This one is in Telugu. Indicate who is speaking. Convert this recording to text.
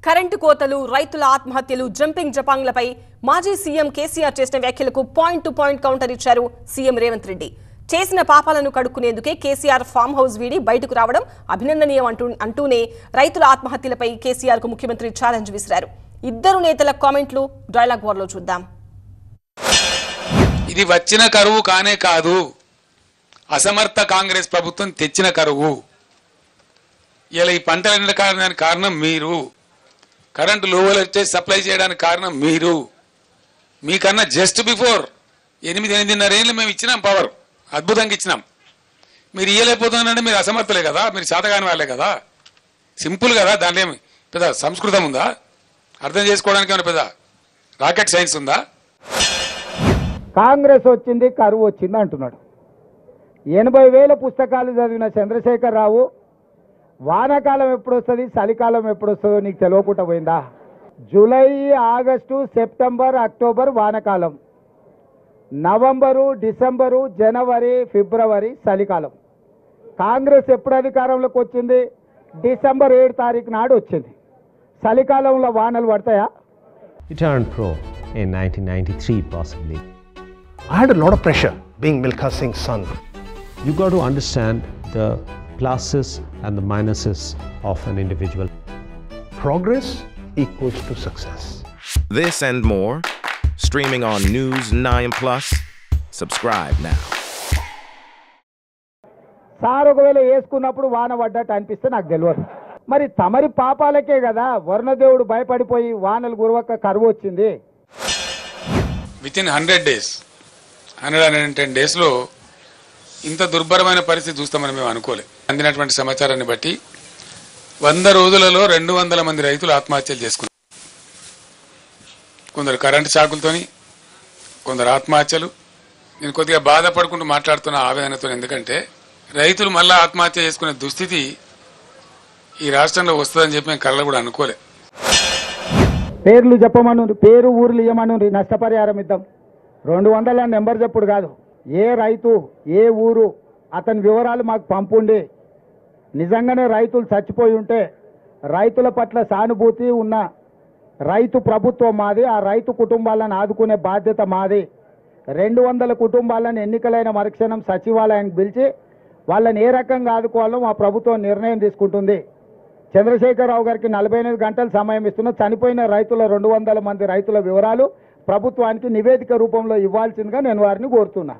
Speaker 1: కరెంటు కోతలు, రైతుల ఆత్మహత్యలు, జంపింగ్ జపాంగ్లపై మాజీ సీఎం కేసీఆర్ చేసిన వ్యాఖ్యలకు పాయింట్ టు పాయింట్ కౌంటర్ ఇచ్చారు సీఎం రేవంత్ రెడ్డి. చేసిన పాపాలను కడుక్కునేందుకే కేసీఆర్ ఫామ్ హౌస్ వీడి బయటకు రావడం అభినందనీయం అంటూనే రైతుల ఆత్మహత్యలపై కేసీఆర్ కు ముఖ్యమంత్రి ఛాలెంజ్ విసిరారు. ఇద్దరు నేతల కామెంట్లు డైలాగ్ వార్లో చూద్దాం.
Speaker 2: ఇది వచ్చిన కరువు కానే కాదు, అసమర్థ కాంగ్రెస్ ప్రభుత్వం తెచ్చిన కరువు. ఇలా ఈ పంటలు ఎండడానికి కారణం మీరు, కరెంటు లో వోల్టేజ్ సప్లై చేయడానికి కారణం మీరు. మీకన్నా జస్ట్ బిఫోర్ 8.5 ఏళ్ళు మేము ఇచ్చినాం పవర్, అద్భుతంగా ఇచ్చినాం. మీరు ఇయ్యలేకపోతున్నారంటే మీరు అసమర్థలే కదా, మీరు శాతగాని వాళ్ళే కదా. సింపుల్ కదా, దాంట్లో ఏమి పెద్ద సంస్కృతం ఉందా? అర్థం చేసుకోవడానికి ఏమైనా పెద్ద రాకెట్ సైన్స్ ఉందా?
Speaker 3: కాంగ్రెస్ వచ్చింది, కరువు వచ్చింది అంటున్నాడు. 80,000 పుస్తకాలు చదివిన చంద్రశేఖర్ రావు వానాకాలం ఎప్పుడు వస్తుంది, చలికాలం ఎప్పుడు వస్తుందో నీకు తెలియకుండా పోయిందా? జూలై, ఆగస్టు, సెప్టెంబర్, అక్టోబర్ వానకాలం, నవంబరు, డిసెంబరు, జనవరి, ఫిబ్రవరి చలికాలం. కాంగ్రెస్ ఎప్పుడు అధికారంలోకి వచ్చింది? డిసెంబర్ 7 తారీఖు నాడు వచ్చింది. చలికాలంలో వానలు పడతాయా?
Speaker 4: He turned pro in 1993 possibly.
Speaker 5: I had a lot of pressure being Milkha Singh's son.
Speaker 4: You got to understand the pluses and the minuses of an individual.
Speaker 5: Progress equals to success.
Speaker 6: This and more, streaming on News 9+. Subscribe now.
Speaker 3: Sir ఒకవేళ వేసుకున్నప్పుడు వాన పడ్డట్టు అనిపిస్తే నాకు తెలియదు. మరి తమరి పాపాలకే కదా వరుణదేవుడు భయపడిపోయి వానలు గురవక కరువు వచ్చింది.
Speaker 2: విత్ ఇన్ 100 days, 110 days ఇంత దుర్భరమైన పరిస్థితి చూస్తామని మేము అనుకోలే. అందినటువంటి సమాచారాన్ని బట్టి 100 రోజులలో 200 మంది రైతులు ఆత్మహత్యలు చేసుకున్నారు. కొందరు కరెంటు షాకులతోని, కొందరు ఆత్మహత్యలు. నేను కొద్దిగా బాధపడుకుంటూ మాట్లాడుతున్న ఆవేదనతో, ఎందుకంటే రైతులు మళ్ళా ఆత్మహత్య చేసుకునే దుస్థితి ఈ రాష్ట్రంలో వస్తుందని చెప్పి మేము కళ్ళ కూడా అనుకోలే.
Speaker 3: పేర్లు చెప్పమను, పేరు ఊర్లు ఇవ్వమను, నష్టపరిహారం ఇద్దాం. 200 నెంబర్ చెప్పుడు కాదు, ఏ రైతు ఏ ఊరు అతని వివరాలు మాకు పంపుండి. నిజంగానే రైతులు చచ్చిపోయి ఉంటే రైతుల పట్ల సానుభూతి ఉన్న రైతు ప్రభుత్వం మాది, ఆ రైతు కుటుంబాలను ఆదుకునే బాధ్యత మాది. 200 కుటుంబాలను ఎన్నికలైన మరుక్షణం సచివాలయానికి పిలిచి వాళ్ళని ఏ రకంగా ఆదుకోవాలో మా ప్రభుత్వం నిర్ణయం తీసుకుంటుంది. చంద్రశేఖరరావు గారికి 48 గంటలు సమయం ఇస్తున్న చనిపోయిన రైతుల 200 మంది రైతుల వివరాలు ప్రభుత్వానికి నివేదిక రూపంలో ఇవ్వాల్సిందిగా నేను వారిని కోరుతున్నా.